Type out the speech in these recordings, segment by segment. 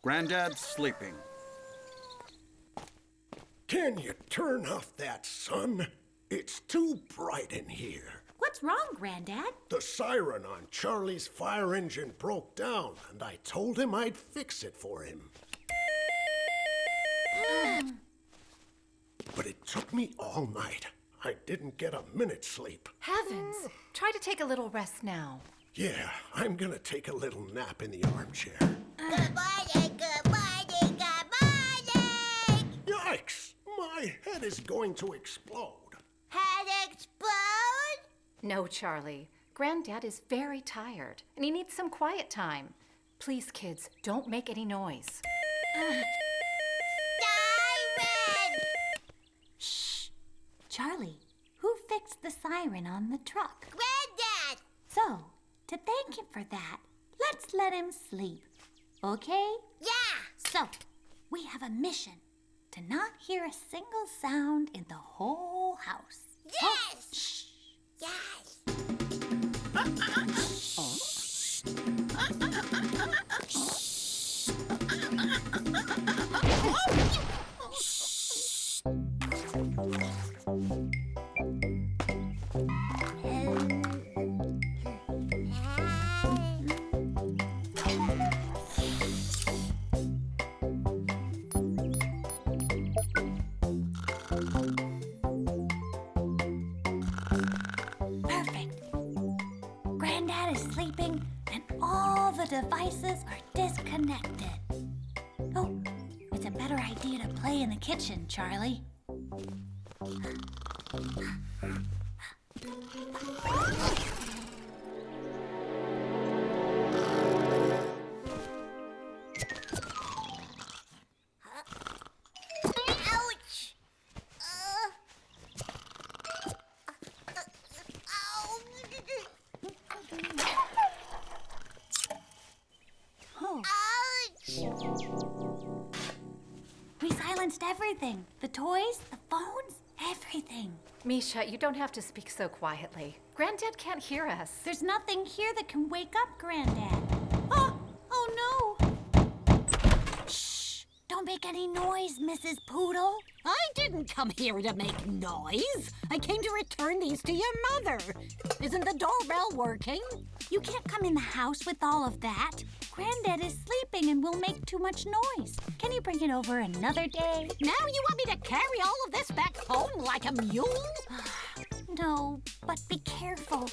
Granddad's sleeping. Can you turn off that sun? It's too bright in here. What's wrong, Granddad? The siren on Charlie's fire engine broke down, and I told him I'd fix it for him. But it took me all night. I didn't get a minute's sleep. Heavens! Try to take a little rest now. Yeah, I'm gonna take a little nap in the armchair. Good morning, good morning, good morning! Yikes! My head is going to explode. Head explode? No, Charlie. Granddad is very tired, and he needs some quiet time. Please, kids, don't make any noise. Siren! Shh. Charlie, who fixed the siren on the truck? Granddad! So, to thank him for that, let's let him sleep. Okay? Yeah! So, we have a mission to not hear a single sound in the whole house. Yes! Shh. Yes! Perfect. Granddad is sleeping and all the devices are disconnected. Oh, it's a better idea to play in the kitchen, Charlie. Ouch! Oh, Ouch! we silenced everything. The toys, the phones, everything. Misha, you don't have to speak so quietly. Granddad can't hear us. There's nothing here that can wake up Granddad. Oh no! Shh! Don't make any noise, Mrs. Poodle. I didn't come here to make noise. I came to return these to your mother. Isn't the doorbell working? You can't come in the house with all of that. Granddad is sleeping and will make too much noise. Can you bring it over another day? Now you want me to carry all of this back home like a mule? No, but be careful.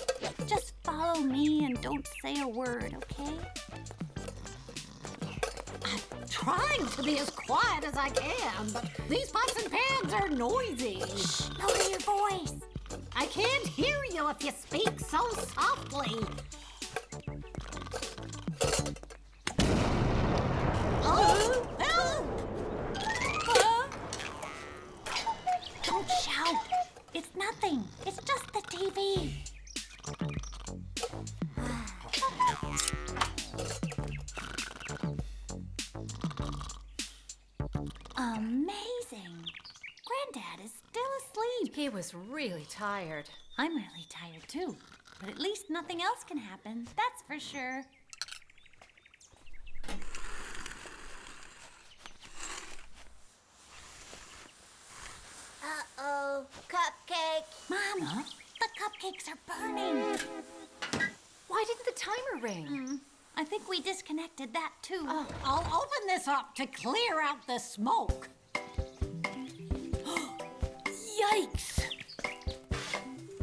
Just follow me and don't say a word, okay? I'm trying to be as quiet as I can, but these pots and pans are noisy. Shh, lower your voice. I can't hear you if you speak so softly. Oh, help! Don't shout. It's nothing. It's just the TV. Amazing. Granddad is still asleep. He was really tired. I'm really tired too. But at least nothing else can happen. That's for sure. Uh-oh, cupcake. Mama, the cupcakes are burning. Why didn't the timer ring? I think we disconnected that too. I'll open this up to clear out the smoke. Yikes!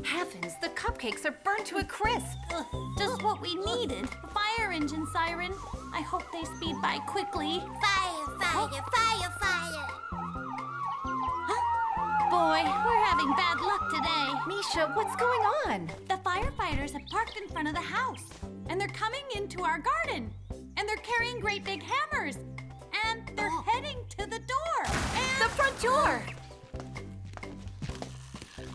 Heavens, the cupcakes are burned to a crisp. Just what we needed. Fire engine siren. I hope they speed by quickly. Fire, fire, fire, fire. Boy, we're having bad luck today. Misha, what's going on? The firefighters have parked in front of the house, and they're coming into our garden, and they're carrying great big hammers, and they're heading to the door. And The front door!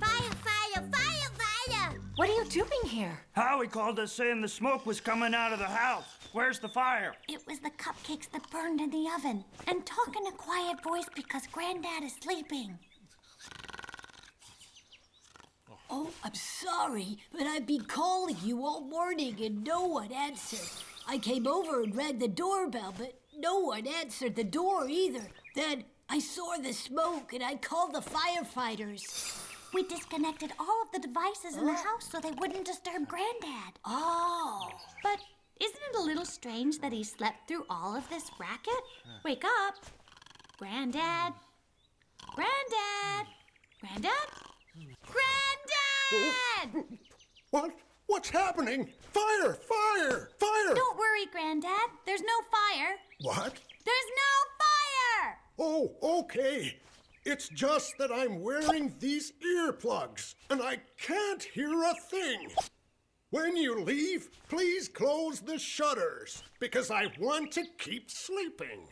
Fire, fire, fire, fire. What are you doing here? Howie called us saying the smoke was coming out of the house. Where's the fire? it was the cupcakes that burned in the oven. And talk in a quiet voice because Granddad is sleeping. Oh, I'm sorry, but I've been calling you all morning and no one answered. I came over and rang the doorbell, but No one answered the door either. Then I saw the smoke and I called the firefighters. We disconnected all of the devices in the house so they wouldn't disturb Granddad. Oh. But isn't it a little strange that he slept through all of this racket? Wake up. Granddad. Granddad. Granddad? Granddad! What? What's happening? Fire! Fire! Fire! Don't worry, Granddad. There's no fire. What? There's no fire! Oh, okay. It's just that I'm wearing these earplugs, and I can't hear a thing. When you leave, please close the shutters, because I want to keep sleeping.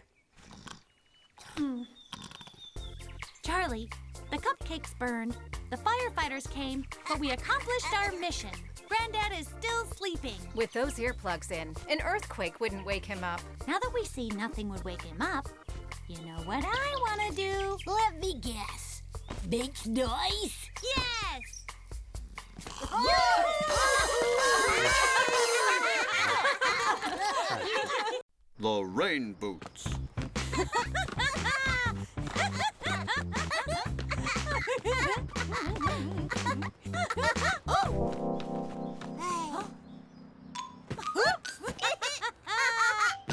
Charlie, the cupcakes burned, the firefighters came, but we accomplished our mission. Granddad is still sleeping. With those earplugs in, an earthquake wouldn't wake him up. Now that we see nothing would wake him up, you know what I want to do? Let me guess. Make noise? Yes! The rain boots.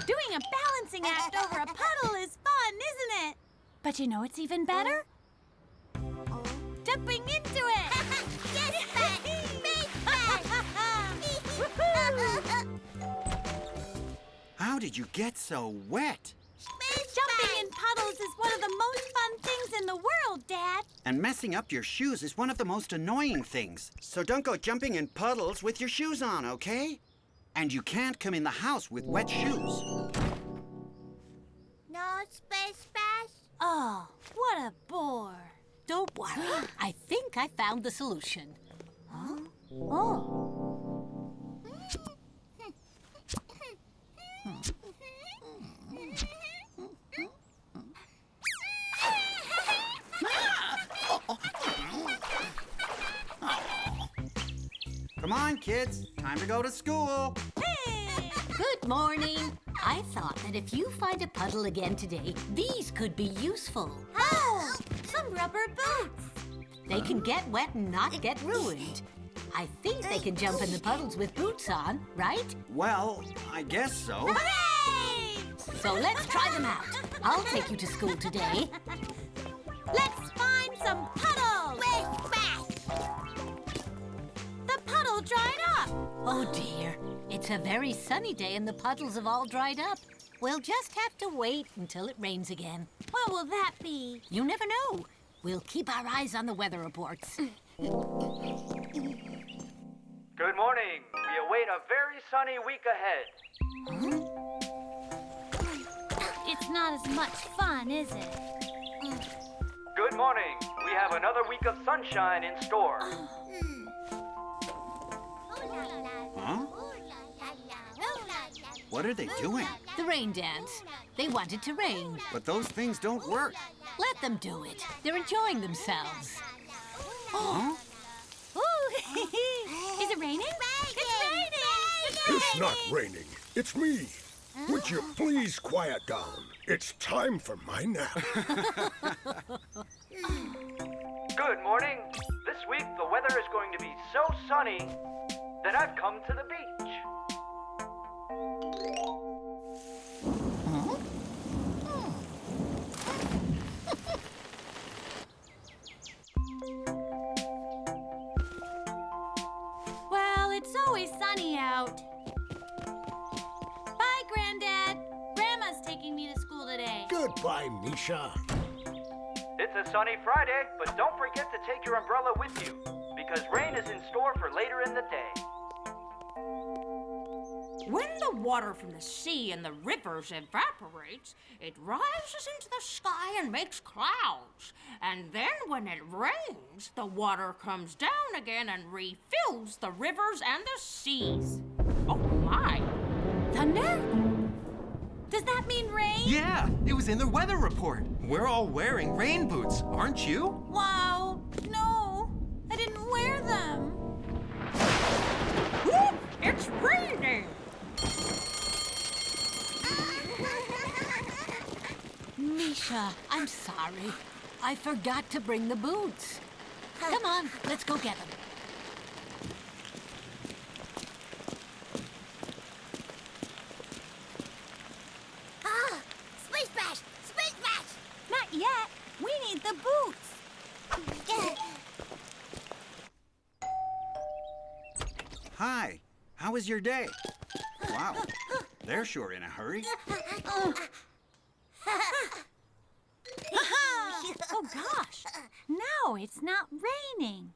Doing a balancing act over a puddle is fun, isn't it? But you know what's even better? Jumping into it! Yes, Pat! Big Pat! How did you get so wet? Jumping in puddles is one of the most fun things in the world, Dad. And messing up your shoes is one of the most annoying things. So don't go jumping in puddles with your shoes on, okay? And you can't come in the house with wet shoes. No space splash? Oh, what a bore. Don't worry. I think I found the solution. Oh. Come on, kids. Time to go to school. Hey! Good morning. I thought that if you find a puddle again today, these could be useful. Oh, some rubber boots. They can get wet and not get ruined. I think they can jump in the puddles with boots on, right? Well, I guess so. Hooray! So let's try them out. I'll take you to school today. Let's find some puddles. Space splash! The puddle dried up. Oh dear, it's a very sunny day and the puddles have all dried up. We'll just have to wait until it rains again. What will that be? You never know. We'll keep our eyes on the weather reports. Good morning. We await a very sunny week ahead. It's not as much fun, is it? Good morning. We have another week of sunshine in store. Huh? What are they doing? The rain dance. They want it to rain. But those things don't work. Let them do it. They're enjoying themselves. Huh? Ooh, is it raining? It's raining! It's not raining. It's me. Would you please quiet down? It's time for my nap. Good morning. This week the weather is going to be so sunny that I've come to the beach. Well, it's always sunny out. Bye, Granddad. Grandma's taking me to school today. Goodbye, Misha. It's a sunny Friday, but don't forget to take your umbrella with you, because rain is in store for later in the day. When the water from the sea and the rivers evaporates, it rises into the sky and makes clouds. And then when it rains, the water comes down again and refills the rivers and the seas. Oh my! Thunder? Does that mean rain? Yeah, it was in the weather report. We're all wearing rain boots, aren't you? Wow, no, I didn't wear them. Whoop! It's raining! Misha, I'm sorry. I forgot to bring the boots. Come on, let's go get them. Ah, Splish Splash! Splish Splash! Not yet. We need the boots. Hi. How was your day? Wow. They're sure in a hurry. Oh, gosh. Now it's not raining.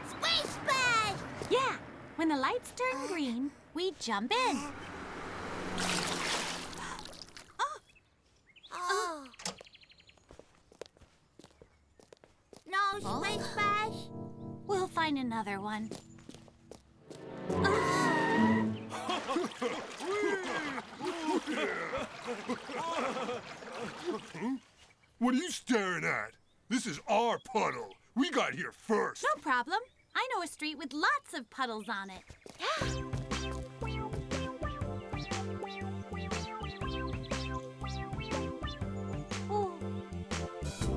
Splish Splash! Yeah, when the lights turn green, we jump in. Oh. No Splish Splash? We'll find another one. What are you staring at? This is our puddle. We got here first. No problem. I know a street with lots of puddles on it. Oh.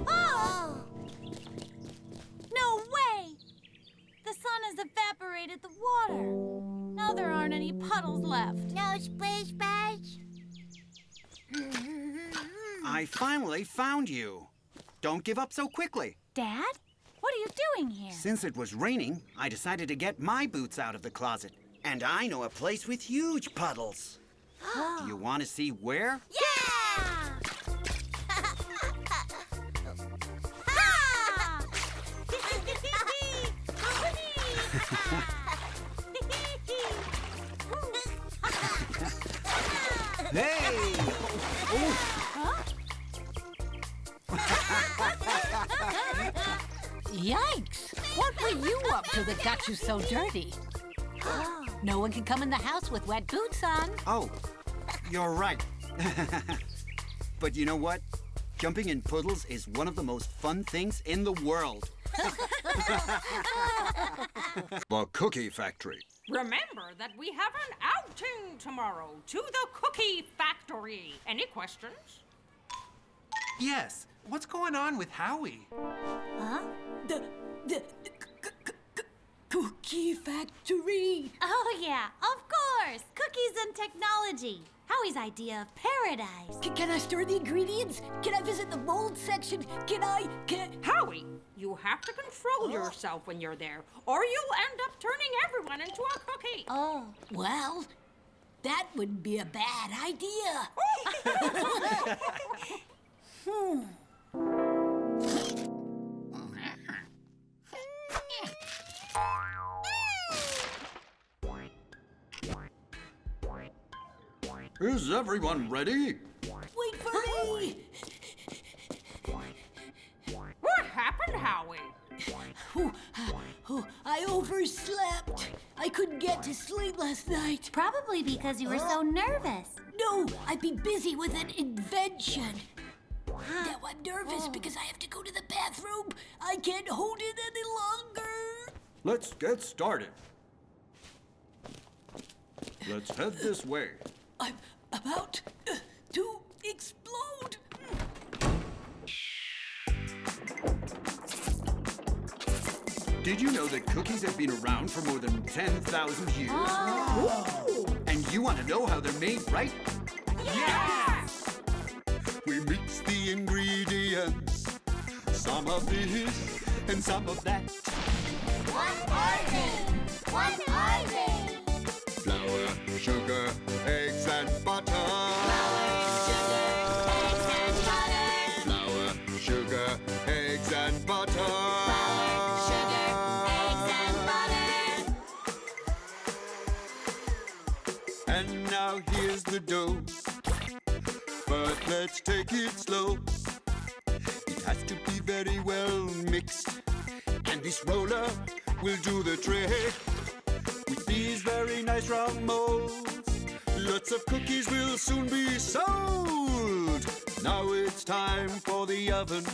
Oh! No way! The sun has evaporated the water. Now there aren't any puddles left. No Splish Splash? I finally found you. Don't give up so quickly. Dad? What are you doing here? Since it was raining, I decided to get my boots out of the closet. And I know a place with huge puddles. Do you want to see where? Yeah! Hey! Yikes! What were you up to that got you so dirty? No one can come in the house with wet boots on. Oh, you're right. But you know what? Jumping in puddles is one of the most fun things in the world. The Cookie Factory. Remember that we have an outing tomorrow to the Cookie Factory. Any questions? Yes. What's going on with Howie? Huh? The Cookie Factory. Oh, yeah, of course. Cookies and technology. Howie's idea of paradise. Can I stir the ingredients? Can I visit the mold section? Can Howie, you have to control yourself when you're there, or you'll end up turning everyone into a cookie. Oh. Well, that would be a bad idea. Is everyone ready? Wait for me! What happened, Howie? I overslept. I couldn't get to sleep last night. Probably because you were so nervous. No, I've been busy with an invention. Now I'm nervous because I have to go to the bathroom. I can't hold it any longer. Let's get started. Let's head this way. I'm about to explode. Did you know that cookies have been around for more than 10,000 years? And you want to know how they're made, right? Yes! We mix the ingredients, some of this and some of that. What are they? What are they? Flour, sugar, eggs, and butter. Flour, sugar, eggs, and butter. Flour, sugar, eggs, and butter. And now here's the dough. But let's take it slow. It has to be very well mixed. And this roller will do the trick. With these very nice round molds, lots of cookies will soon be sold. Now it's time for the oven.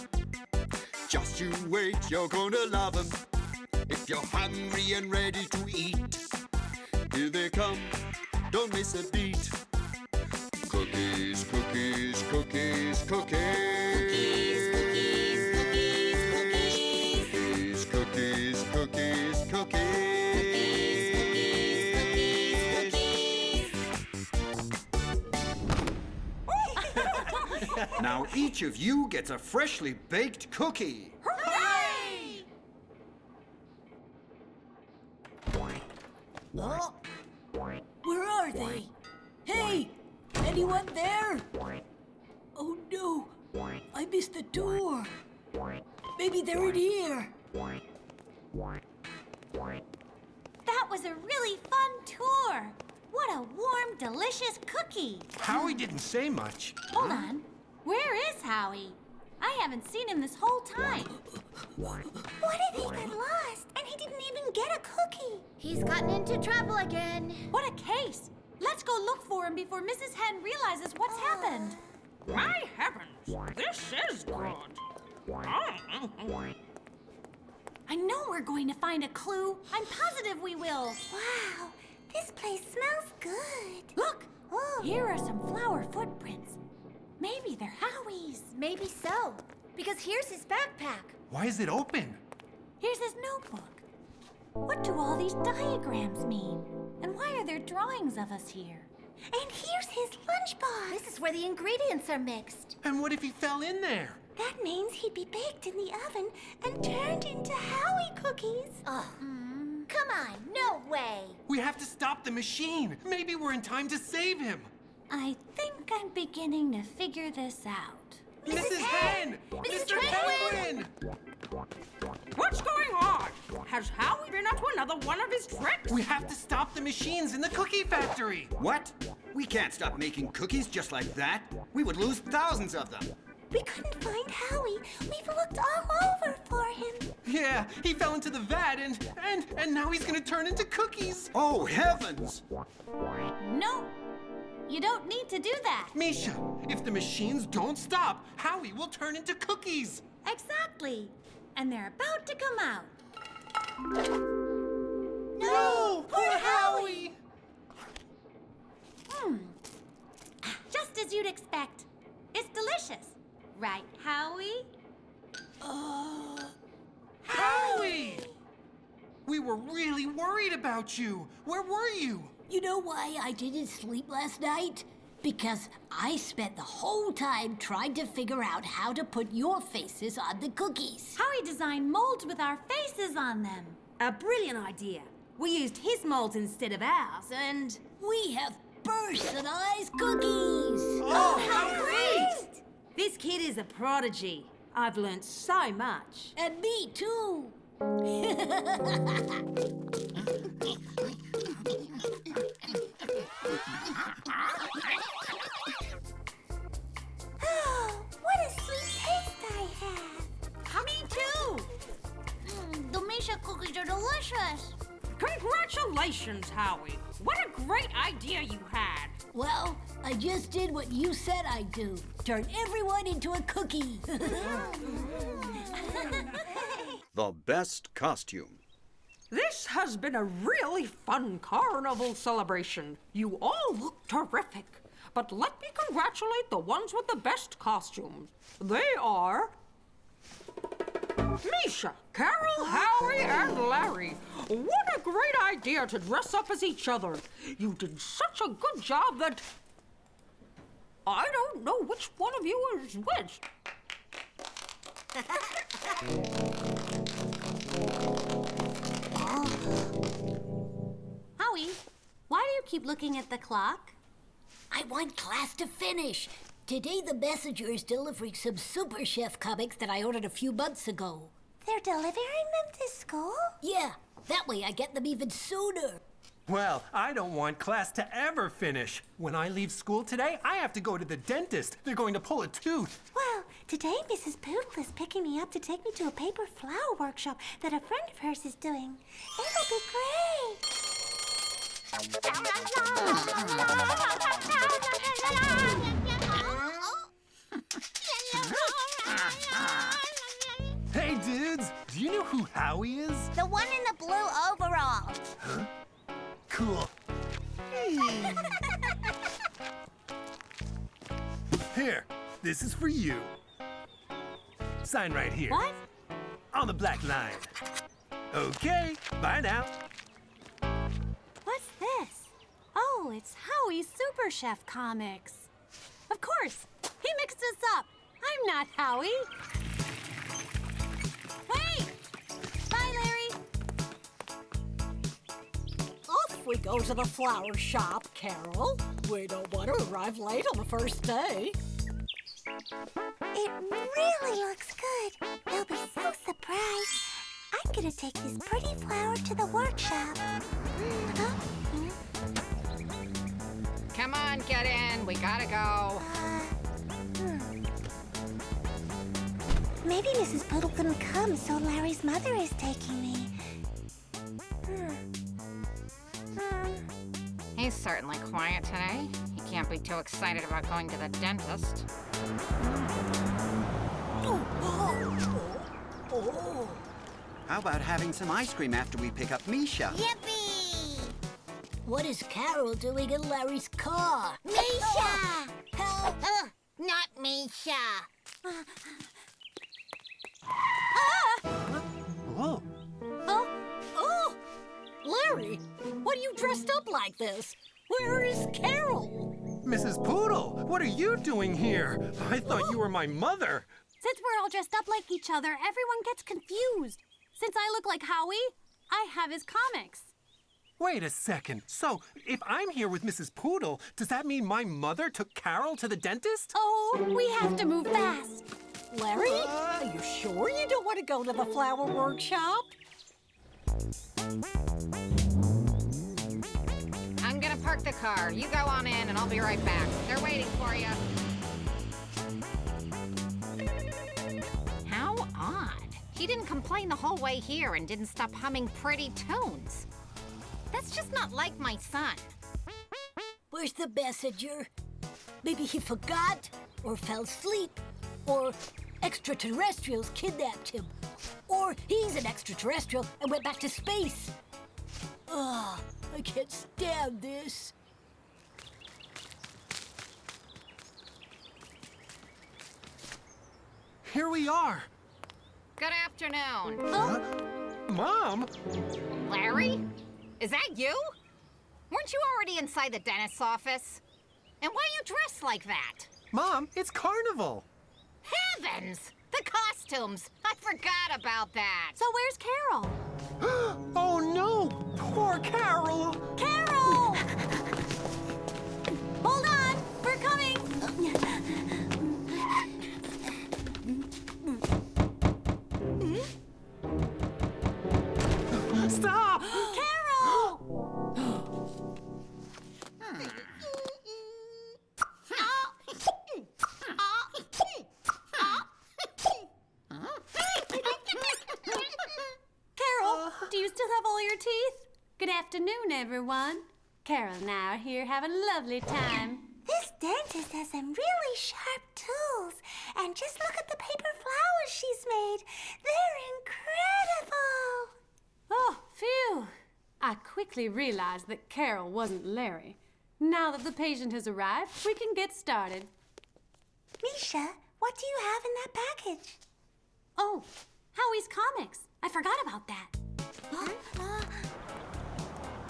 Just you wait, you're gonna love them. If you're hungry and ready to eat, here they come, don't miss a beat. Cookie Cookies, cookies, cookies, cookies. Cookies, cookies, cookies, cookies. Cookies, cookies, cookies, cookies. Now each of you gets a freshly baked cookie. Hooray! Oh, where are they? Hey, anyone there? Oh no, I missed the door. Maybe they're in here. That was a really fun tour. What a warm, delicious cookie. Howie didn't say much. Hold on. Where is Howie? I haven't seen him this whole time. What if he got lost and he didn't even get a cookie? He's gotten into trouble again. What a case. Let's go look for him before Mrs. Hen realizes what's happened. My heavens, this is good. I know we're going to find a clue. I'm positive we will. Wow, this place smells good. Look, Oh. here are some flower footprints. Maybe they're Howie's. Maybe so, because here's his backpack. Why is it open? Here's his notebook. What do all these diagrams mean? And why are there drawings of us here? And here's his lunchbox. This is where the ingredients are mixed. And what if he fell in there? That means he'd be baked in the oven and turned into Howie cookies. Oh, come on, no way. We have to stop the machine. Maybe we're in time to save him. I think I'm beginning to figure this out. Mrs. Hen! Mr. Penguin! What's going on? Has Howie been up to another one of his tricks? We have to stop the machines in the cookie factory. What? We can't stop making cookies just like that. We would lose thousands of them. We couldn't find Howie. We've looked all over for him. Yeah, he fell into the vat and now he's gonna turn into cookies. Oh, heavens! No, you don't need to do that. Misha, if the machines don't stop, Howie will turn into cookies. Exactly. And they're about to come out. No, poor Howie! Just as you'd expect. It's delicious. Right, Howie? Howie! We were really worried about you. Where were you? You know why I didn't sleep last night? Because I spent the whole time trying to figure out how to put your faces on the cookies. Howie designed molds with our faces on them. A brilliant idea. We used his molds instead of ours, and... We have personalized cookies! Oh, how great! This kid is a prodigy. I've learned so much. And me too! Oh, what a sweet taste I have. Me too. The Misha cookies are delicious. Congratulations, Howie. What a great idea you had. Well, I just did what you said I'd do. Turn everyone into a cookie. The best costume. This has been a really fun carnival celebration. You all look terrific. But let me congratulate the ones with the best costumes. They are... Misha, Carol, Howie, and Larry. What a great idea to dress up as each other. You did such a good job that... I don't know which one of you is which. Howie, why do you keep looking at the clock? I want class to finish. Today the messenger is delivering some Super Chef comics that I ordered a few months ago. They're delivering them to school? Yeah, that way I get them even sooner. Well, I don't want class to ever finish. When I leave school today, I have to go to the dentist. They're going to pull a tooth. Well, today Mrs. Poodle is picking me up to take me to a paper flower workshop that a friend of hers is doing. It'll be great. Hey, dudes, do you know who Howie is? The one in the blue overalls. Huh? Cool. Here, this is for you. Sign right here. What? On the black line. Okay, bye now. What's this? Oh, it's Howie's Super Chef comics. Of course, he mixed us up. I'm not Howie. Wait! Bye, Larry. Off we go to the flower shop, Carol. We don't want to arrive late on the first day. It really looks good. They'll be so surprised. I'm gonna take this pretty flower to the workshop. Come on, get in. We gotta go. Maybe Mrs. Poodle couldn't come, so Larry's mother is taking me. He's certainly quiet today. He can't be too excited about going to the dentist. How about having some ice cream after we pick up Misha? Yippee! What is Carol doing in Larry's car? Misha! Help! Not Misha. Whoa. Oh! Larry, what are you dressed up like this? Where is Carol? Mrs. Poodle, what are you doing here? I thought you were my mother. Since we're all dressed up like each other, everyone gets confused. Since I look like Howie, I have his comics. Wait a second. So, if I'm here with Mrs. Poodle, does that mean my mother took Carol to the dentist? Oh, we have to move fast. Larry, are you sure you don't want to go to the flower workshop? I'm gonna park the car. You go on in and I'll be right back. They're waiting for you. How odd. He didn't complain the whole way here and didn't stop humming pretty tunes. That's just not like my son. Where's the messenger? Maybe he forgot, or fell asleep, or extraterrestrials kidnapped him, or he's an extraterrestrial and went back to space. Ugh, I can't stand this. Here we are. Good afternoon. Mom? Larry? Is that you? Weren't you already inside the dentist's office? And why are you dressed like that? Mom, it's carnival. Heavens! The costumes! I forgot about that. So where's Carol? Oh no! Poor Carol! Carol! Hold on, we're coming. Stop! Carol! Carol, do you still have all your teeth? Good afternoon, everyone. Carol and I are here having a lovely time. This dentist has some really sharp tools. And just look at the paper flowers she's made. They're incredible. Oh, phew. I quickly realized that Carol wasn't Larry. Now that the patient has arrived, we can get started. Misha, what do you have in that package? Oh, Howie's comics. I forgot about that.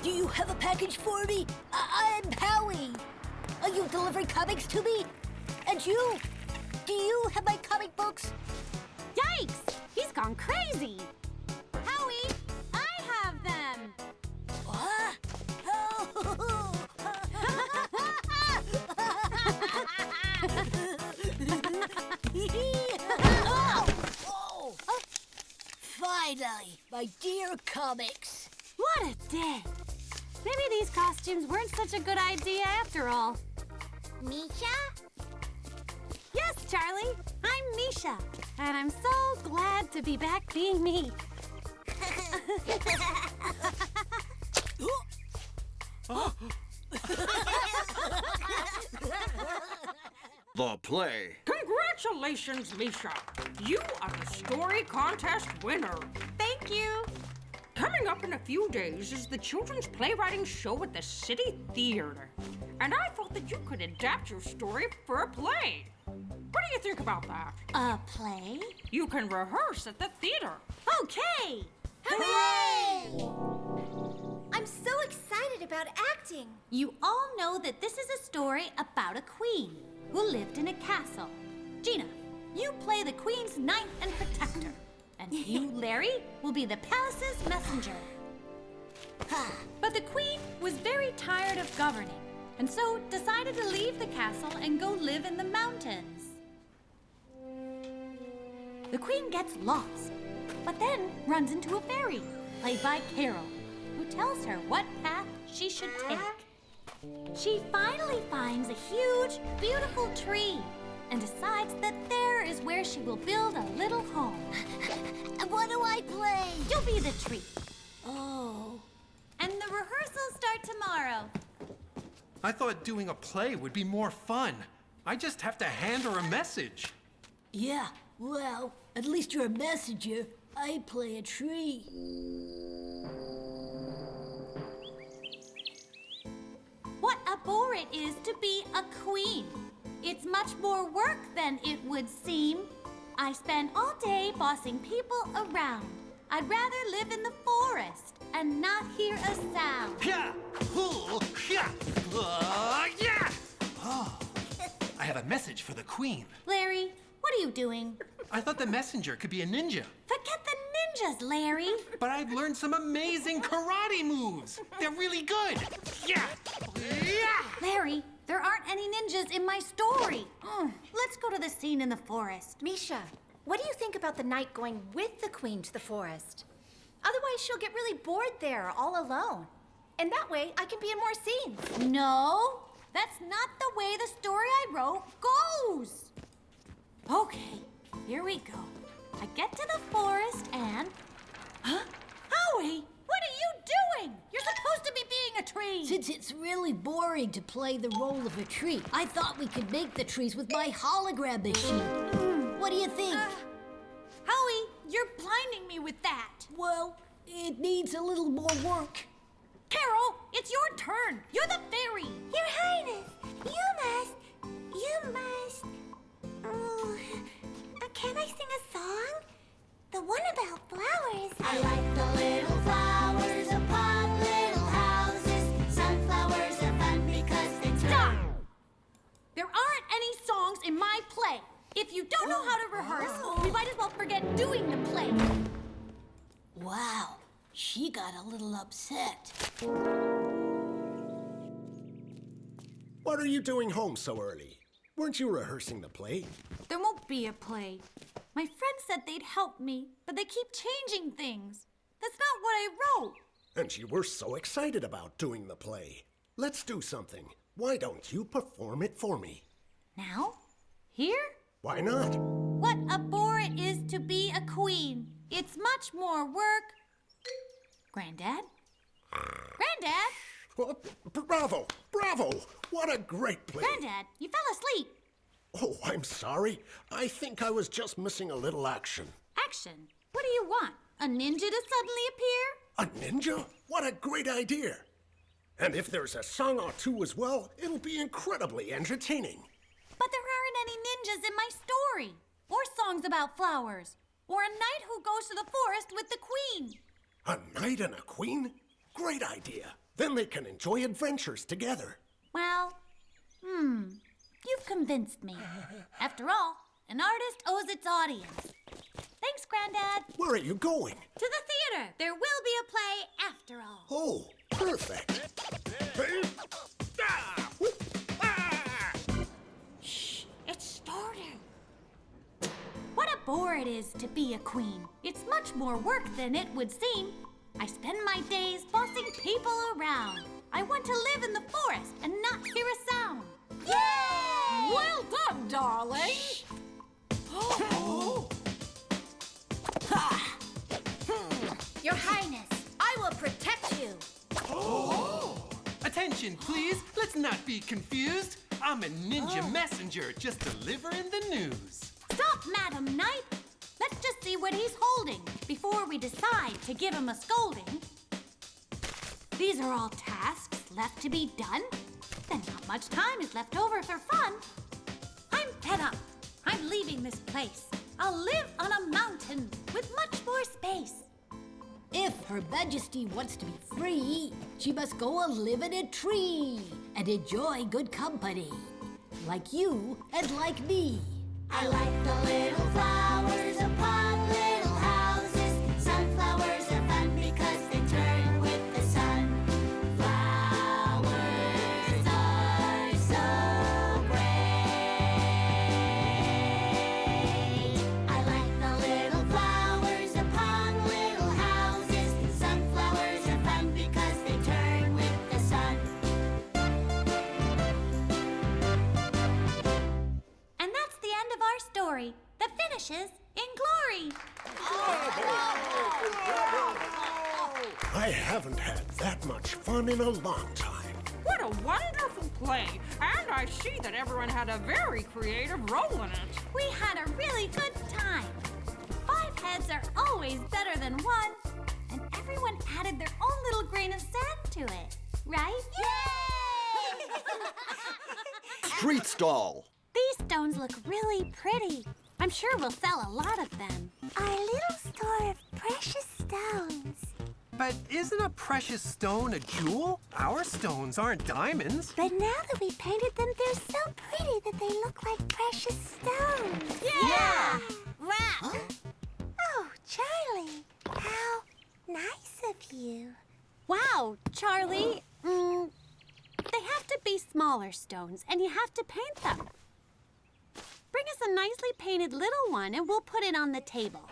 Do you have a package for me? I'm Howie. Are you delivering comics to me? And you? Do you have my comic books? Yikes! He's gone crazy. Howie, I have them. What? Finally, my dear comics. What a day. Maybe these costumes weren't such a good idea after all. Misha? Yes, Charlie. I'm Misha, and I'm so glad to be back being me. The play. Congratulations, Misha. You are the story contest winner. Thank you. Coming up in a few days is the children's playwriting show at the City Theater. And I thought that you could adapt your story for a play. What do you think about that? A play? You can rehearse at the theater. Okay! Hooray! I'm so excited about acting. You all know that this is a story about a queen who lived in a castle. Gina, you play the queen's knight and protector. And you, Larry, will be the palace's messenger. But the queen was very tired of governing, and so decided to leave the castle and go live in the mountains. The queen gets lost, but then runs into a fairy, played by Carol, who tells her what path she should take. She finally finds a huge, beautiful tree and decides that there is where she will build a little home. What do I play? You'll be the tree. Oh. And the rehearsals start tomorrow. I thought doing a play would be more fun. I just have to hand her a message. Yeah, well, at least you're a messenger. I play a tree. What a bore it is to be a queen. It's much more work than it would seem. I spend all day bossing people around. I'd rather live in the forest and not hear a sound. Yeah! Yeah! Yeah! Oh, I have a message for the queen. Larry, what are you doing? I thought the messenger could be a ninja. Forget the ninjas, Larry. But I've learned some amazing karate moves. They're really good. Yeah! Yeah! Larry, there aren't any ninjas in my story. Let's go to the scene in the forest. Misha, what do you think about the knight going with the queen to the forest? Otherwise, she'll get really bored there all alone. And that way, I can be in more scenes. No, that's not the way the story I wrote goes. Okay, here we go. I get to the forest and... Huh? Howie, what are you doing? You're supposed to be being a tree. Since it's really boring to play the role of a tree, I thought we could make the trees with my hologram machine. What do you think? Howie, you're blinding me with that. Well, it needs a little more work. Carol, it's your turn. You're the fairy. Your Highness, you must... Oh, can I sing a song? The one about flowers. I like the little flowers upon little houses. Sunflowers are fun because they... Stop! There aren't any songs in my play. If you don't know how to rehearse, we might as well forget doing the play. Wow, she got a little upset. What are you doing home so early? Weren't you rehearsing the play? There won't be a play. My friends said they'd help me, but they keep changing things. That's not what I wrote. And you were so excited about doing the play. Let's do something. Why don't you perform it for me? Now? Here? Why not? What a bore it is to be a queen. It's much more work. Granddad? Granddad? Oh, bravo! Bravo! What a great play! Granddad, you fell asleep. Oh, I'm sorry. I think I was just missing a little action. Action? What do you want? A ninja to suddenly appear? A ninja? What a great idea! And if there's a song or two as well, it'll be incredibly entertaining. But there aren't any ninjas in my story. Or songs about flowers. Or a knight who goes to the forest with the queen. A knight and a queen? Great idea. Then they can enjoy adventures together. Well, you've convinced me. After all, an artist owes its audience. Thanks, Granddad. Where are you going? To the theater. There will be a play after all. Oh, perfect. Shh, it's starting. What a bore it is to be a queen. It's much more work than it would seem. I spend my days bossing people around. I want to live in the forest and not hear a sound. Yay! Well done, darling. Your Highness, I will protect you. Attention, please. Let's not be confused. I'm a ninja messenger just delivering the news. Stop, Madam Knight. Let's just see what he's holding before we decide to give him a scolding. These are all tasks left to be done. Then not much time is left over for fun. I'm fed up. I'm leaving this place. I'll live on a mountain with much more space. If Her Majesty wants to be free, she must go and live in a tree and enjoy good company. Like you and like me. I like the little flowers upon little houses. Sunflowers are fun because they turn with the sun. Flowers are so great. I like the little flowers upon little houses. Sunflowers are fun because they turn with the sun. And that's the end of our story that finishes in glory. I haven't had that much fun in a long time. What a wonderful play. And I see that everyone had a very creative role in it. We had a really good time. 5 heads are always better than one. And everyone added their own little grain of sand to it. Right? Yay! Street stall. These stones look really pretty. I'm sure we'll sell a lot of them. Our little store of precious stones. But isn't a precious stone a jewel? Our stones aren't diamonds. But now that we painted them, they're so pretty that they look like precious stones. Yeah! Wow! Oh, Charlie, how nice of you. Wow, Charlie. They have to be smaller stones, and you have to paint them. Bring us a nicely painted little one, and we'll put it on the table.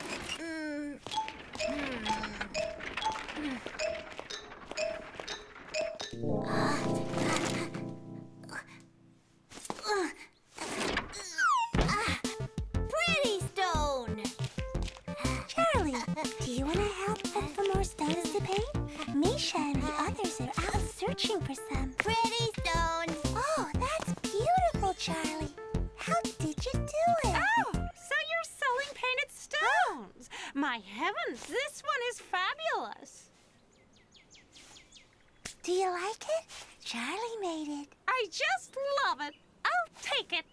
Pretty stone. Charlie, do you want to help look for more stones to paint? Misha and the others are out searching for some. Pretty stones. Oh, that's beautiful, Charlie. How did you do it? Oh, so you're selling painted stones. My heavens, this one is fabulous. Do you like it? Charlie made it. I just love it. I'll take it.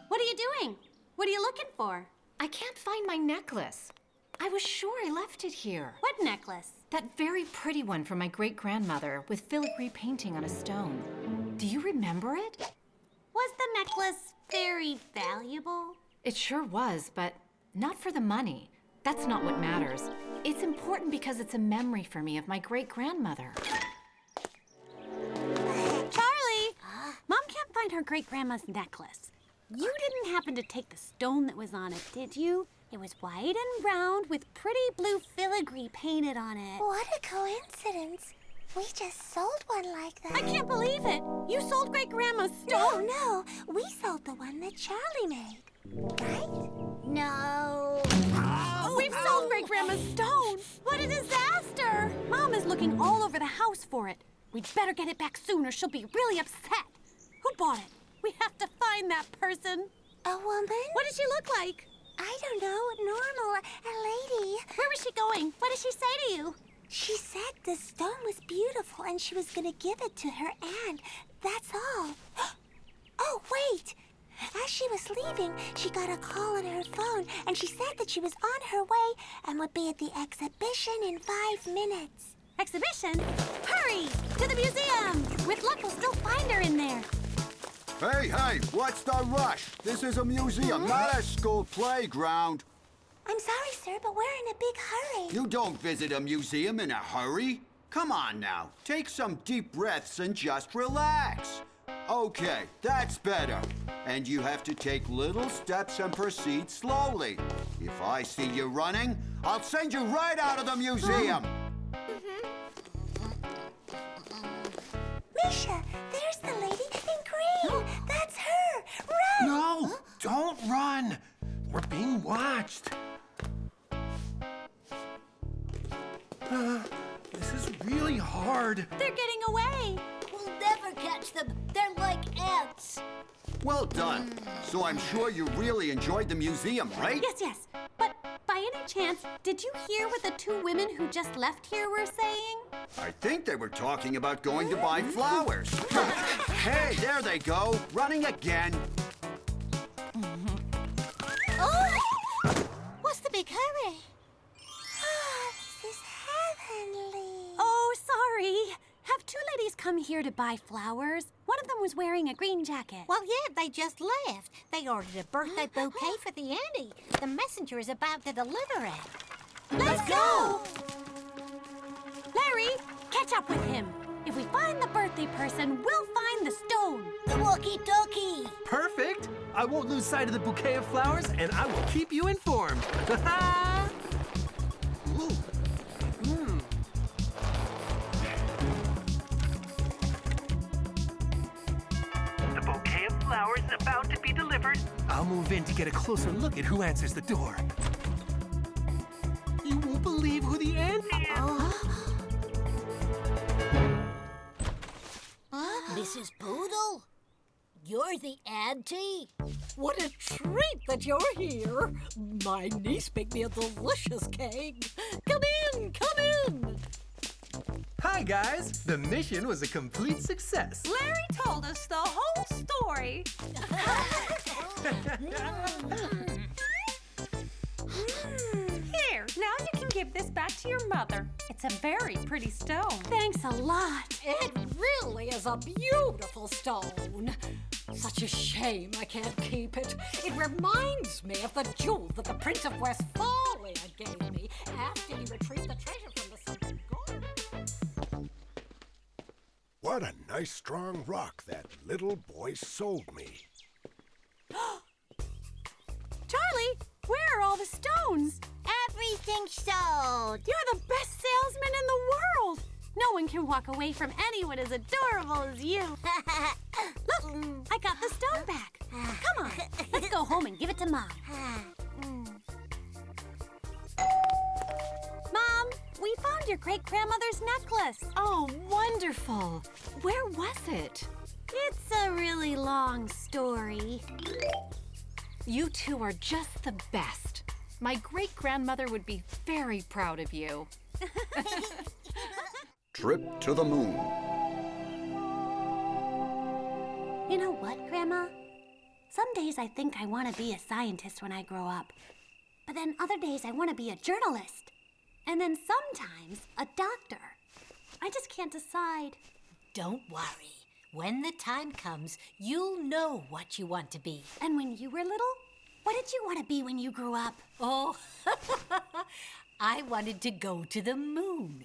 What are you doing? What are you looking for? I can't find my necklace. I was sure I left it here. What necklace? That very pretty one from my great-grandmother with filigree painting on a stone. Do you remember it? Was the necklace very valuable? It sure was, but not for the money. That's not what matters. It's important because it's a memory for me of my great-grandmother. Charlie! Mom can't find her great-grandma's necklace. You didn't happen to take the stone that was on it, did you? It was white and round with pretty blue filigree painted on it. What a coincidence. We just sold one like that. I can't believe it. You sold Great-Grandma's stone? No, we sold the one that Charlie made. Right? No. We've sold Great-Grandma's stone. What a disaster. Mom is looking all over the house for it. We'd better get it back soon or she'll be really upset. Who bought it? We have to find that person. A woman? What did she look like? I don't know. Normal. A lady. Where was she going? What did she say to you? She said the stone was beautiful and she was going to give it to her aunt. That's all. Oh, wait. As she was leaving, she got a call on her phone and she said that she was on her way and would be at the exhibition in 5 minutes. Exhibition? Hurry! To the museum! With luck, we'll still find her in there. Hey, what's the rush? This is a museum, not a school playground. I'm sorry, sir, but we're in a big hurry. You don't visit a museum in a hurry. Come on now, take some deep breaths and just relax. Okay, that's better. And you have to take little steps and proceed slowly. If I see you running, I'll send you right out of the museum. Misha, there's the lady in green. That's her. Run! No, don't run. We're being watched. This is really hard. They're getting away. We'll never catch them. They're like ants. Well done. So I'm sure you really enjoyed the museum, right? Yes. But by any chance, did you hear what the two women who just left here were saying? I think they were talking about going to buy flowers. Hey, there they go, running again. Oh! What's the big hurry? This is heavenly. Oh, sorry. Have two ladies come here to buy flowers? One of them was wearing a green jacket. Well, yeah, they just left. They ordered a birthday bouquet for the auntie. The messenger is about to deliver it. Let's go! Larry, catch up with him. If we find the birthday person, we'll find the stone. The walkie-talkie. Perfect. I won't lose sight of the bouquet of flowers, and I will keep you informed. The bouquet of flowers is about to be delivered. I'll move in to get a closer look at who answers the door. You won't believe who the auntie is. Mrs. Poodle? You're the auntie? What a treat that you're here. My niece baked me a delicious cake. Come in, come in. Hi, guys. The mission was a complete success. Larry told us the whole story. Here, now you can give this back to your mother. It's a very pretty stone. Thanks a lot. It really is a beautiful stone. Such a shame I can't keep it. It reminds me of the jewel that the Prince of Westphalia gave me after he retrieved the treasure from the Southern Garden. What a nice strong rock that little boy sold me. Charlie, where are all the stones? Everything's sold. You're the best salesman in the world. No one can walk away from anyone as adorable as you. Look, I got the stone back. Come on, let's go home and give it to Mom. Mom, we found your great-grandmother's necklace. Oh, wonderful. Where was it? It's a really long story. You two are just the best. My great-grandmother would be very proud of you. Trip to the moon. You know what, Grandma? Some days I think I want to be a scientist when I grow up. But then other days I want to be a journalist. And then sometimes a doctor. I just can't decide. Don't worry. When the time comes, you'll know what you want to be. And when you were little, what did you want to be when you grew up? Oh, I wanted to go to the moon.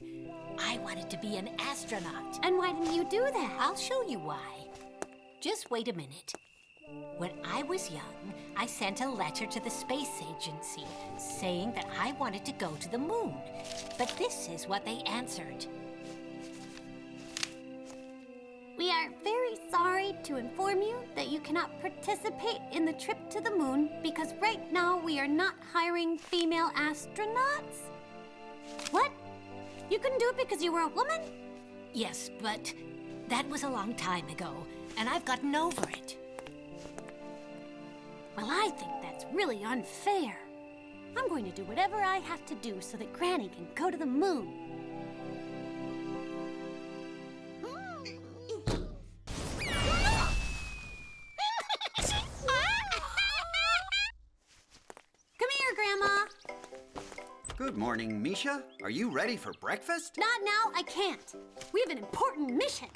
I wanted to be an astronaut. And why didn't you do that? I'll show you why. Just wait a minute. When I was young, I sent a letter to the space agency saying that I wanted to go to the moon. But this is what they answered. We are very sorry to inform you that you cannot participate in the trip to the moon because right now we are not hiring female astronauts. What? You couldn't do it because you were a woman? Yes, but that was a long time ago, and I've gotten over it. Well, I think that's really unfair. I'm going to do whatever I have to do so that Granny can go to the moon. Come here, Grandma. Good morning, Misha. Are you ready for breakfast? Not now, I can't. We have an important mission.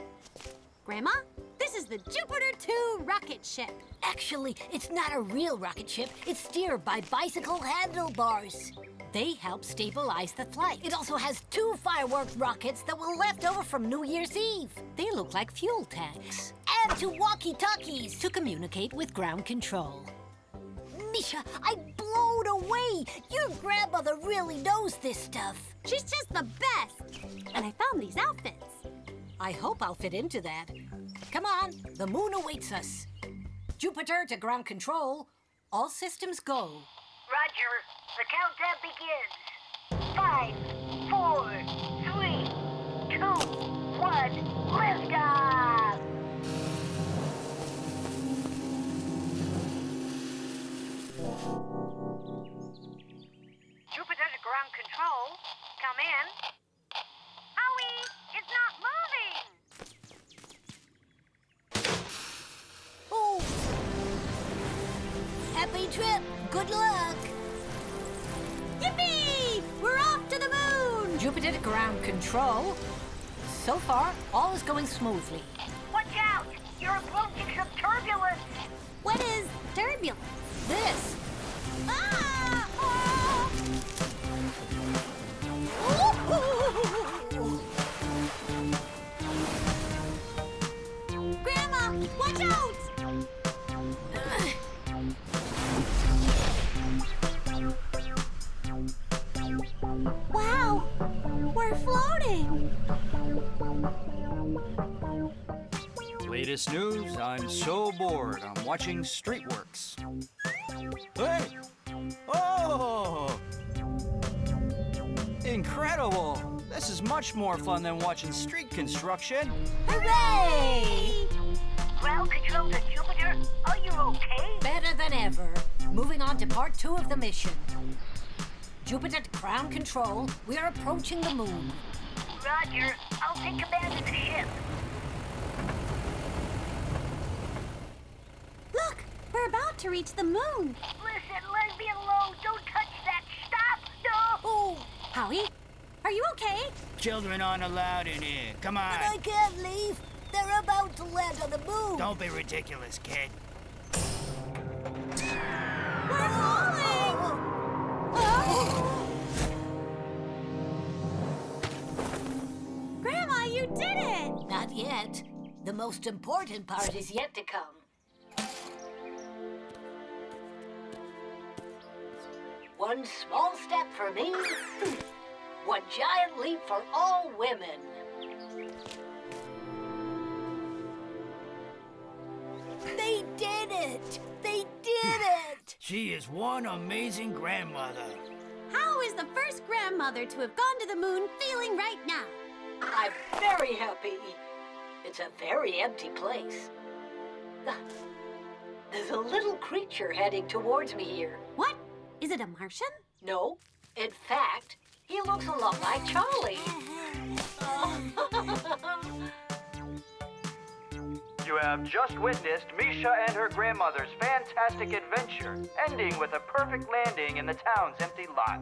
Grandma, this is the Jupiter 2 rocket ship. Actually, it's not a real rocket ship. It's steered by bicycle handlebars. They help stabilize the flight. It also has 2 fireworks rockets that were left over from New Year's Eve. They look like fuel tanks. And 2 walkie-talkies to communicate with ground control. Misha, I'm blown away. Your grandmother really knows this stuff. She's just the best. And I found these outfits. I hope I'll fit into that. Come on, the moon awaits us. Jupiter to ground control. All systems go. Roger. The countdown begins. 5, 4, 3, 2, 1, liftoff! Jupiter Hello? Come in. Howie, it's not moving. Oh! Happy trip! Good luck! Yippee! We're off to the moon! Jupiter to ground control. So far, all is going smoothly. Watch out! You're approaching some turbulence. What is turbulence? This. Ah! Grandma, watch out! Wow, we're floating. Latest news, I'm so bored. I'm watching Streetworks. Hey! Oh! Incredible! This is much more fun than watching street construction. Hooray! Ground control to Jupiter. Are you okay? Better than ever. Moving on to part 2 of the mission. Jupiter to ground control. We are approaching the moon. Roger. I'll take command of the ship. Look, we're about to reach the moon. Listen, let me alone. Don't touch that. Stop. No. Oh, Howie, are you okay? Children aren't allowed in here. Come on. But I can't leave. They're about to land on the moon. Don't be ridiculous, kid. We're falling! Oh. Grandma, you did it! Not yet. The most important part is yet to come. One small step for me, one giant leap for all women. They did it! They did it! She is one amazing grandmother. How is the first grandmother to have gone to the moon feeling right now? I'm very happy. It's a very empty place. There's a little creature heading towards me here. What? Is it a Martian? No. In fact, he looks a lot like Charlie. You have just witnessed Misha and her grandmother's fantastic adventure, ending with a perfect landing in the town's empty lot.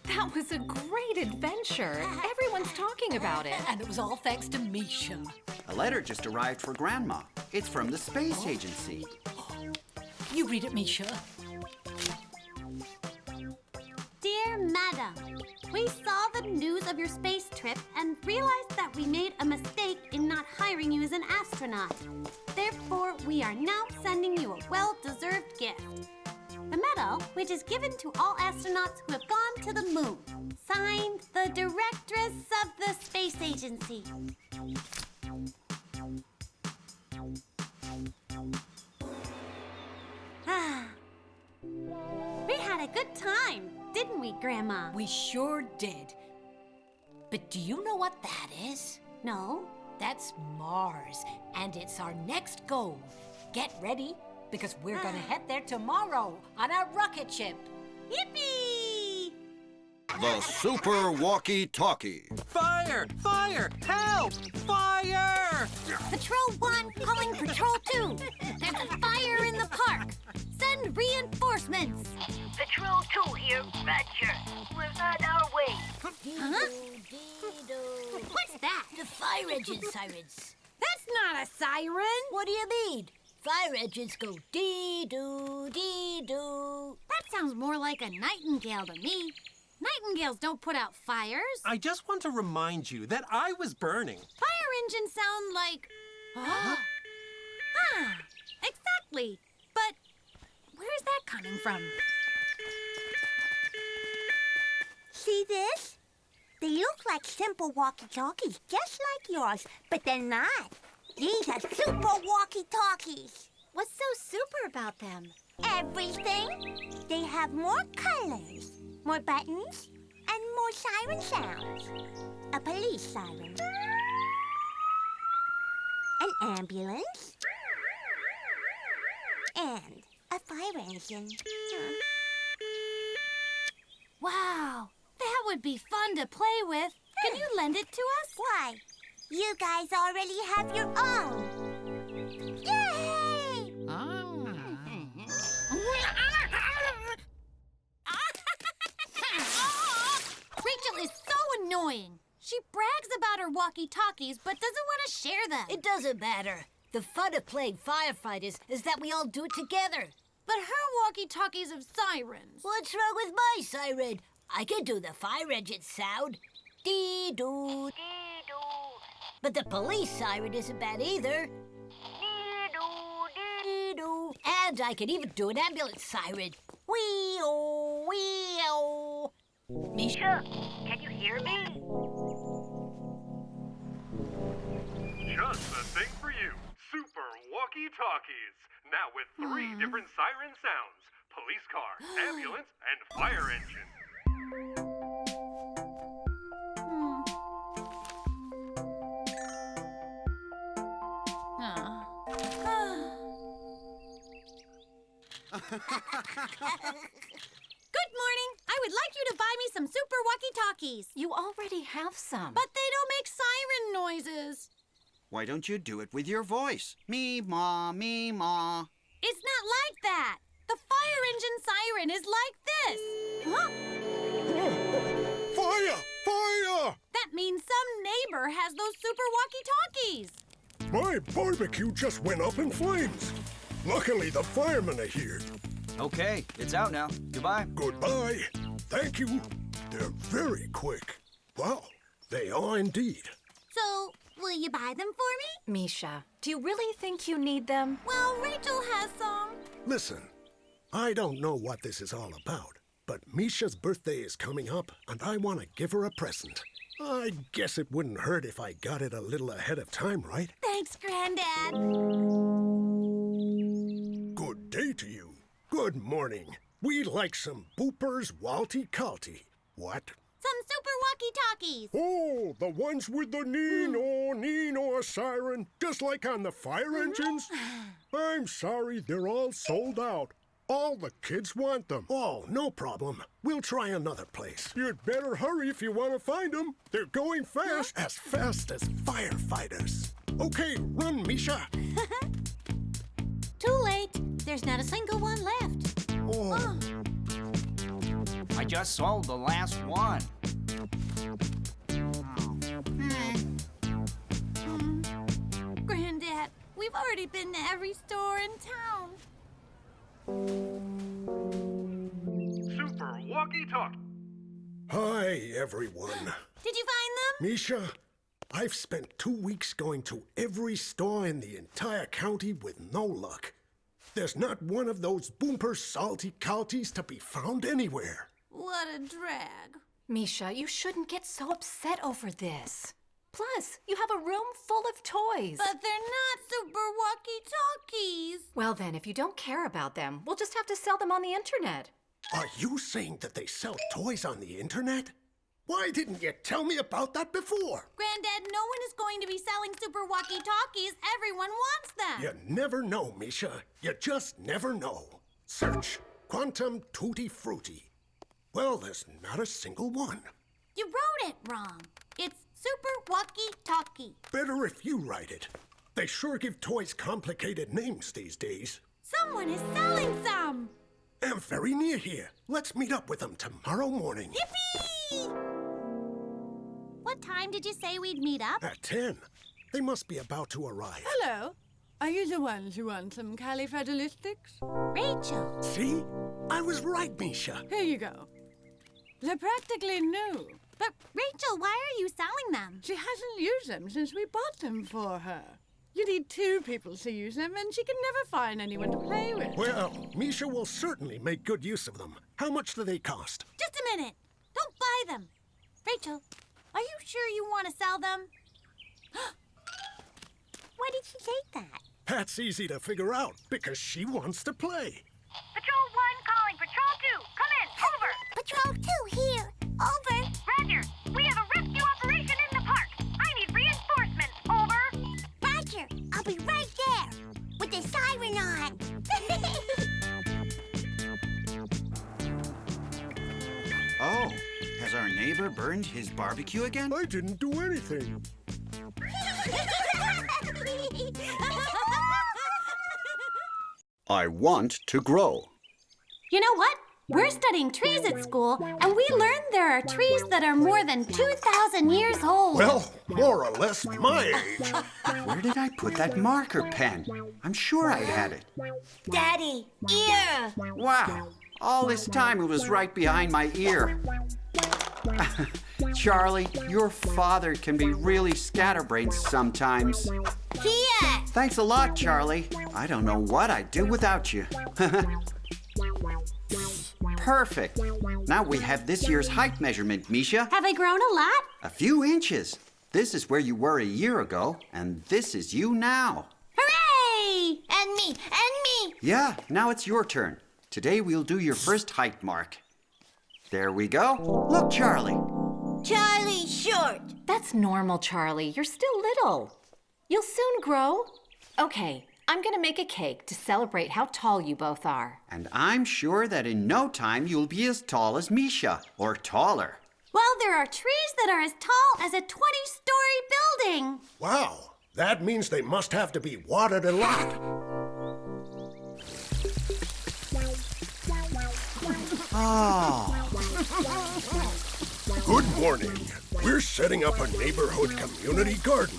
That was a great adventure. Everyone's talking about it. And it was all thanks to Misha. A letter just arrived for Grandma. It's from the space agency. You read it, Misha. Dear Madam, we saw the news of your space trip and realized that we made a mistake in not hiring you as an astronaut. Therefore, we are now sending you a well-deserved gift. The medal, which is given to all astronauts who have gone to the moon. Signed, the Directress of the Space Agency. We had a good time, didn't we, Grandma? We sure did. But do you know what that is? No. That's Mars, and it's our next goal. Get ready, because we're gonna head there tomorrow on our rocket ship. Yippee! The Super Walkie-Talkie. Fire! Fire! Help! Fire! Patrol 1 calling Patrol 2. There's a fire in the park. Send reinforcements. Patrol 2 here. Roger. We're on our way. Huh? What's that? The fire engine sirens. That's not a siren. What do you mean? Fire engines go dee-doo, dee-doo. That sounds more like a nightingale to me. Nightingales don't put out fires. I just want to remind you that I was burning. Fire engines sound like... Ah, exactly. But where's that coming from? See this? They look like simple walkie-talkies, just like yours, but they're not. These are super walkie-talkies. What's so super about them? Everything. They have more colors, more buttons, and more siren sounds. A police siren. An ambulance. And a fire engine. Wow, That would be fun to play with. Can you lend it to us? Why? You guys already have your own. Yay! Rachel is so annoying. She brags about her walkie-talkies, but doesn't want to share them. It doesn't matter. The fun of playing firefighters is that we all do it together. But her walkie-talkies have sirens. What's wrong with my siren? I can do the fire engine sound. Dee-doo. Dee-doo. But the police siren isn't bad either. Dee-doo, Dee-doo. And I can even do an ambulance siren. Wee-oh, wee-oh. Misha, can you hear me? Just the thing for you. Super walkie-talkies. Now with 3 different siren sounds. Police car, ambulance, and fire engine. Good morning. I would like you to buy me some super walkie-talkies. You already have some. But they don't make siren noises. Why don't you do it with your voice? Me-ma, me-ma. It's not like that. The fire engine siren is like this. Huh? Fire! Fire! That means some neighbor has those super walkie-talkies. My barbecue just went up in flames. Luckily, the firemen are here. Okay, it's out now. Goodbye. Goodbye. Thank you. They're very quick. Wow, they are indeed. So, will you buy them for me? Misha, do you really think you need them? Well, Rachel has some. Listen, I don't know what this is all about, but Misha's birthday is coming up, and I want to give her a present. I guess it wouldn't hurt if I got it a little ahead of time, right? Thanks, Granddad. Good day to you. Good morning. We'd like some boopers walty-calty. What? Some super walkie-talkies. Oh, the ones with the nino siren, just like on the fire engines? I'm sorry, they're all sold out. All the kids want them. Oh, no problem. We'll try another place. You'd better hurry if you want to find them. They're going fast. As fast as firefighters. Okay, run, Misha. Too late. There's not a single one left. Oh. I just sold the last one. Granddad, we've already been to every store in town. Super walkie-talkie. Hi, everyone. Did you find them? Misha, I've spent 2 weeks going to every store in the entire county with no luck. There's not one of those boomper salty calties to be found anywhere. What a drag. Misha, you shouldn't get so upset over this. Plus, you have a room full of toys. But they're not super walkie-talkies. Well then, if you don't care about them, we'll just have to sell them on the internet. Are you saying that they sell toys on the internet? Why didn't you tell me about that before? Granddad, no one is going to be selling super walkie-talkies. Everyone wants them. You never know, Misha. You just never know. Search Quantum Tutti Frutti. Well, there's not a single one. You wrote it wrong. It's super walkie-talkie. Better if you write it. They sure give toys complicated names these days. Someone is selling some. I'm very near here. Let's meet up with them tomorrow morning. Yippee! What time did you say we'd meet up? At 10. They must be about to arrive. Hello. Are you the ones who want some califragilistics? Rachel. See? I was right, Misha. Here you go. They're practically new. But, Rachel, why are you selling them? She hasn't used them since we bought them for her. You need 2 people to use them, and she can never find anyone to play with. Well, Misha will certainly make good use of them. How much do they cost? Just a minute. Don't buy them. Rachel, are you sure you want to sell them? Why did she say that? That's easy to figure out, because she wants to play. Patrol 1 calling Patrol 2. Come in. Over. Patrol 2 here. Over. Roger. We have a rescue operation in the park. I need reinforcements. Over. Roger. I'll be right there. With the siren on. Oh, has our neighbor burned his barbecue again? I didn't do anything. I want to grow. You know what? We're studying trees at school, and we learned there are trees that are more than 2,000 years old. Well, more or less my age. Where did I put that marker pen? I'm sure I had it. Daddy, ear! Wow, all this time it was right behind my ear. Charlie, your father can be really scatterbrained sometimes. Here! Thanks a lot, Charlie. I don't know what I'd do without you. Perfect. Now we have this year's height measurement, Misha. Have I grown a lot? A few inches. This is where you were a year ago, and this is you now. Hooray! And me! And me! Yeah, now it's your turn. Today we'll do your first height mark. There we go. Look, Charlie. Charlie's short. That's normal, Charlie. You're still little. You'll soon grow. Okay, I'm gonna make a cake to celebrate how tall you both are. And I'm sure that in no time you'll be as tall as Misha, or taller. Well, there are trees that are as tall as a 20-story building. Wow, that means they must have to be watered a lot. Oh. Good morning. We're setting up a neighborhood community garden.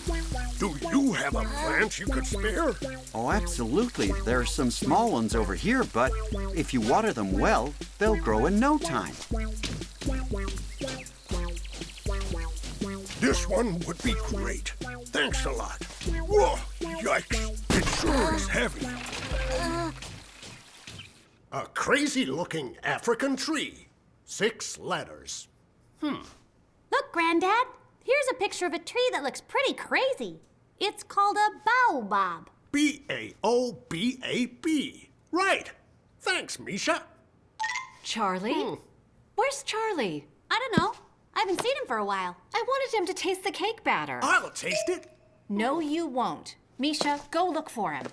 Do you have a plant you could spare? Oh, absolutely. There are some small ones over here, but if you water them well, they'll grow in no time. This one would be great. Thanks a lot. Whoa, yikes. It sure is heavy. A crazy-looking African tree. 6 letters. Look, Granddad. Here's a picture of a tree that looks pretty crazy. It's called a baobab. B-A-O-B-A-B. Right. Thanks, Misha. Charlie? Where's Charlie? I don't know. I haven't seen him for a while. I wanted him to taste the cake batter. I'll taste it. No, you won't. Misha, go look for him.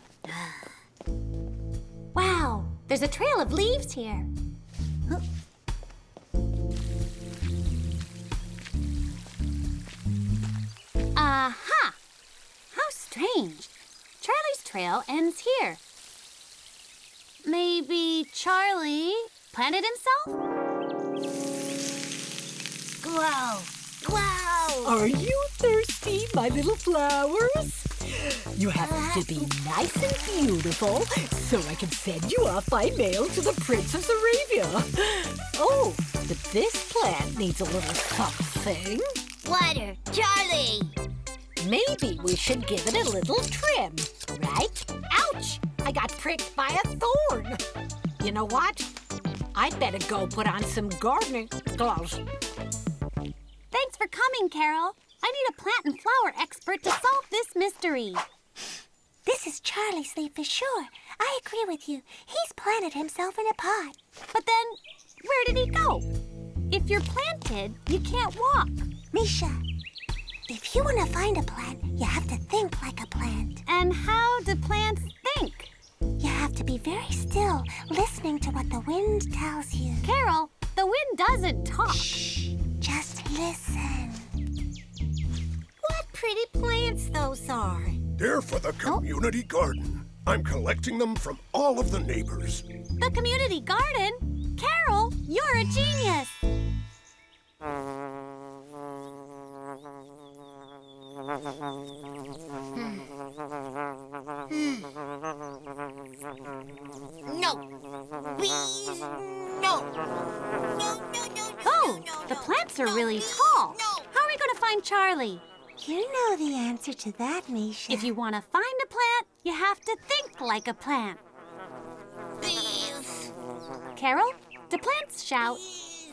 Wow, there's a trail of leaves here. Aha! How strange. Charlie's trail ends here. Maybe Charlie planted himself? Grow! Grow! Are you thirsty, my little flowers? You happen to be nice and beautiful, so I can send you off by mail to the Prince of Arabia. Oh, but this plant needs a little something. Water! Charlie! Maybe we should give it a little trim, right? Ouch! I got pricked by a thorn. You know what? I'd better go put on some gardening gloves. Thanks for coming, Carol. I need a plant and flower expert to solve this mystery. This is Charlie's leaf for sure. I agree with you. He's planted himself in a pot. But then, where did he go? If you're planted, you can't walk. Misha, if you want to find a plant, you have to think like a plant. And how do plants think? You have to be very still, listening to what the wind tells you. Carol, the wind doesn't talk. Shh, just listen. What pretty plants those are. They're for the community garden. I'm collecting them from all of the neighbors. The community garden? Carol, you're a genius. No. Please. No. Oh, the plants are really tall. How are we going to find Charlie? You know the answer to that, Misha. If you want to find a plant, you have to think like a plant. Please. Carol, do plants shout?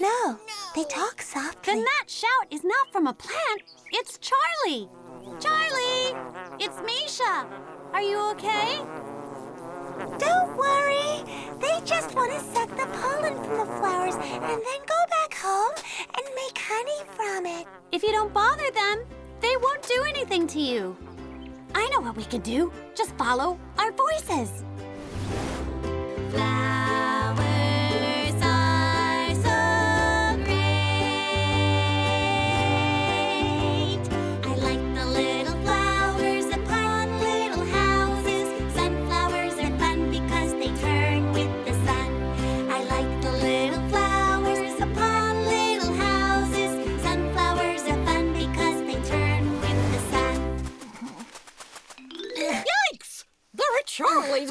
No, they talk softly. Then that shout is not from a plant. It's Charlie. Charlie! It's Misha. Are you okay? Don't worry. They just want to suck the pollen from the flowers and then go back home and make honey from it. If you don't bother them, they won't do anything to you. I know what we could do. Just follow our voices. Flowers are so great.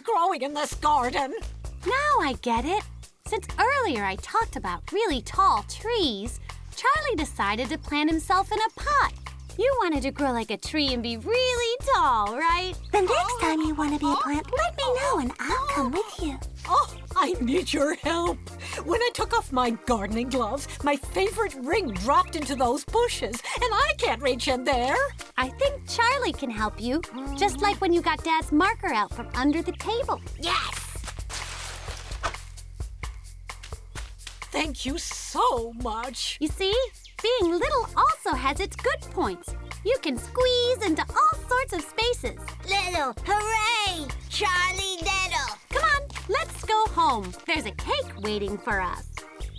growing in this garden. Now I get it. Since earlier I talked about really tall trees, Charlie decided to plant himself in a pot. You wanted to grow like a tree and be really tall, right? The next time you want to be a plant, let me know and I'll come with you. Oh, I need your help. When I took off my gardening gloves, my favorite ring dropped into those bushes, and I can't reach in there. I think Charlie can help you, just like when you got Dad's marker out from under the table. Yes! Thank you so much. You see, being little also has its good points. You can squeeze into all sorts of spaces. Little, hooray! Charlie Little. Come on, let's go home. There's a cake waiting for us.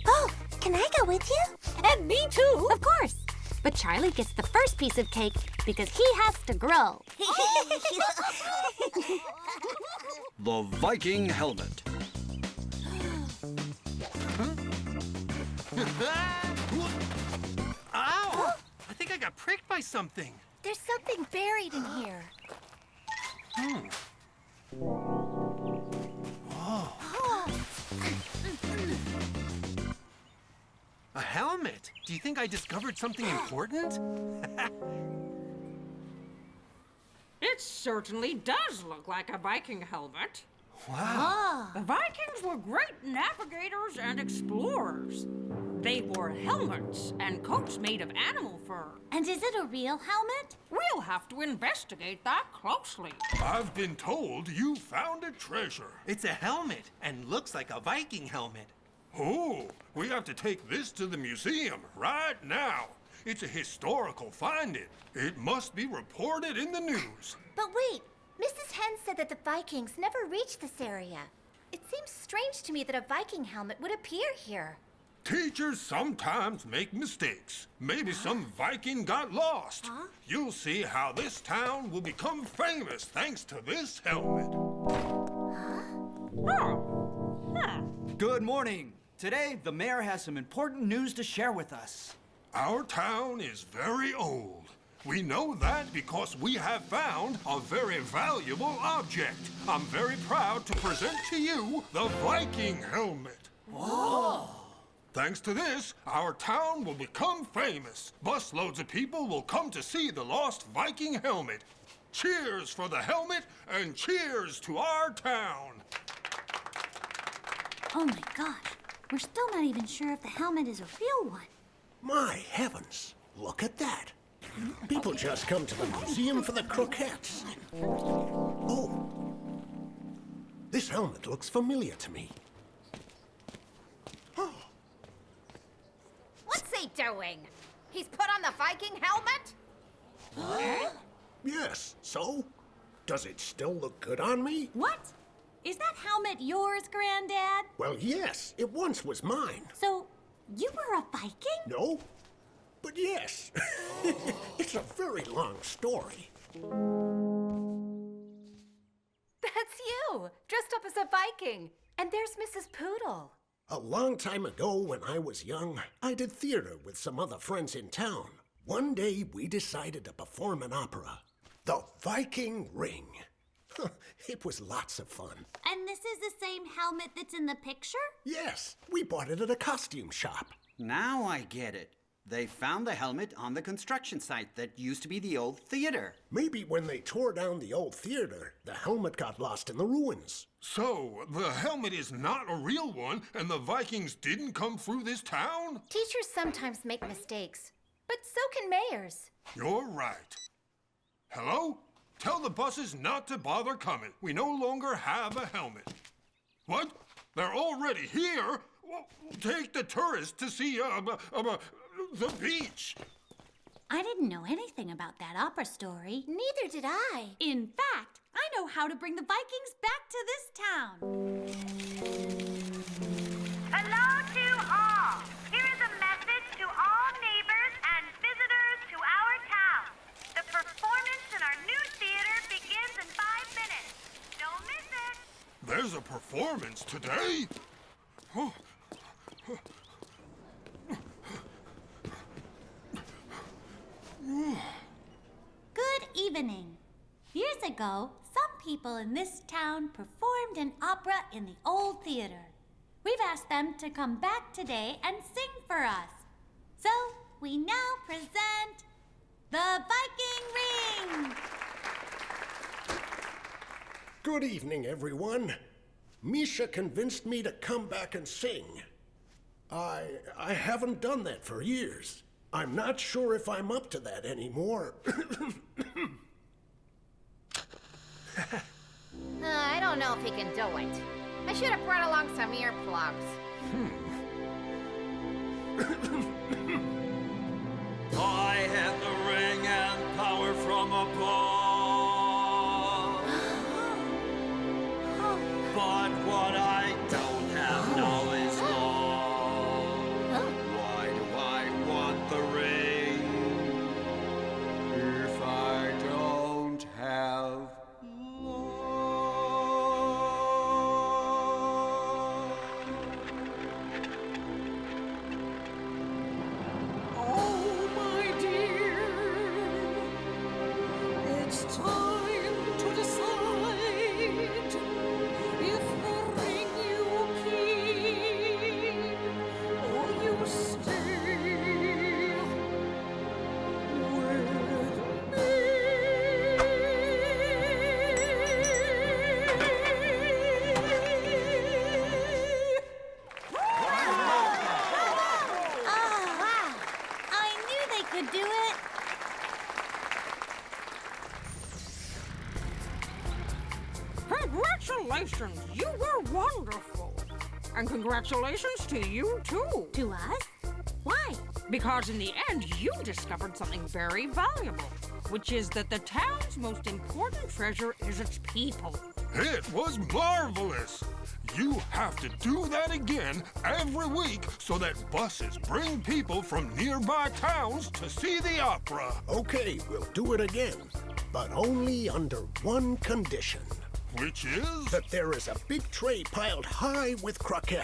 Oh, can I go with you? And me too. Of course. But Charlie gets the first piece of cake because he has to grow. The Viking helmet. Ow! I think I got pricked by something. There's something buried in here. A helmet. Do you think I discovered something important? It certainly does look like a Viking helmet. Wow. The Vikings were great navigators and explorers. They wore helmets and coats made of animal fur. And is it a real helmet? We'll have to investigate that closely. I've been told you found a treasure. It's a helmet and looks like a Viking helmet. Oh, we have to take this to the museum right now. It's a historical finding. It must be reported in the news. But wait, Mrs. Hen said that the Vikings never reached this area. It seems strange to me that a Viking helmet would appear here. Teachers sometimes make mistakes. Maybe some Viking got lost. You'll see how this town will become famous thanks to this helmet. Good morning. Today, the mayor has some important news to share with us. Our town is very old. We know that because we have found a very valuable object. I'm very proud to present to you the Viking helmet. Whoa! Thanks to this, our town will become famous. Busloads of people will come to see the lost Viking helmet. Cheers for the helmet and cheers to our town. Oh my gosh, we're still not even sure if the helmet is a real one. My heavens, look at that. People just come to the museum for the croquettes. Oh, this helmet looks familiar to me. What's he doing? He's put on the Viking helmet? Yes, so? Does it still look good on me? What? Is that helmet yours, Granddad? Well, yes, it once was mine. So, you were a Viking? No, but yes. It's a very long story. That's you, dressed up as a Viking. And there's Mrs. Poodle. A long time ago, when I was young, I did theater with some other friends in town. One day, we decided to perform an opera, The Viking Ring. It was lots of fun. And this is the same helmet that's in the picture? Yes, we bought it at a costume shop. Now I get it. They found the helmet on the construction site that used to be the old theater. Maybe when they tore down the old theater, the helmet got lost in the ruins. So, the helmet is not a real one, and the Vikings didn't come through this town? Teachers sometimes make mistakes, but so can mayors. You're right. Hello? Tell the buses not to bother coming. We no longer have a helmet. What? They're already here? Well, take the tourists to see the beach. I didn't know anything about that opera story. Neither did I. In fact, I know how to bring the Vikings back to this town. Hello to all. Here is a message to all neighbors and visitors to our town. The performance in our new theater begins in 5 minutes. Don't miss it. There's a performance today? Good evening. Years ago, some people in this town performed an opera in the old theater. We've asked them to come back today and sing for us. So we now present the Viking Ring! Good evening, everyone. Misha convinced me to come back and sing. I haven't done that for years. I'm not sure if I'm up to that anymore. I don't know if he can do it. I should have brought along some earplugs. I have the ring and power from above. But what I don't have now is love. Why do I want the ring if I don't have love? Oh, my dear, it's time to decide if the ring you keep or you stay with Wow! I knew they could do it! Congratulations! You were wonderful! And congratulations to you, too! To us? Why? Because in the end, you discovered something very valuable, which is that the town's most important treasure is its people. It was marvelous. You have to do that again every week so that buses bring people from nearby towns to see the opera. Okay, we'll do it again, but only under one condition. Which is? That there is a big tray piled high with croquettes.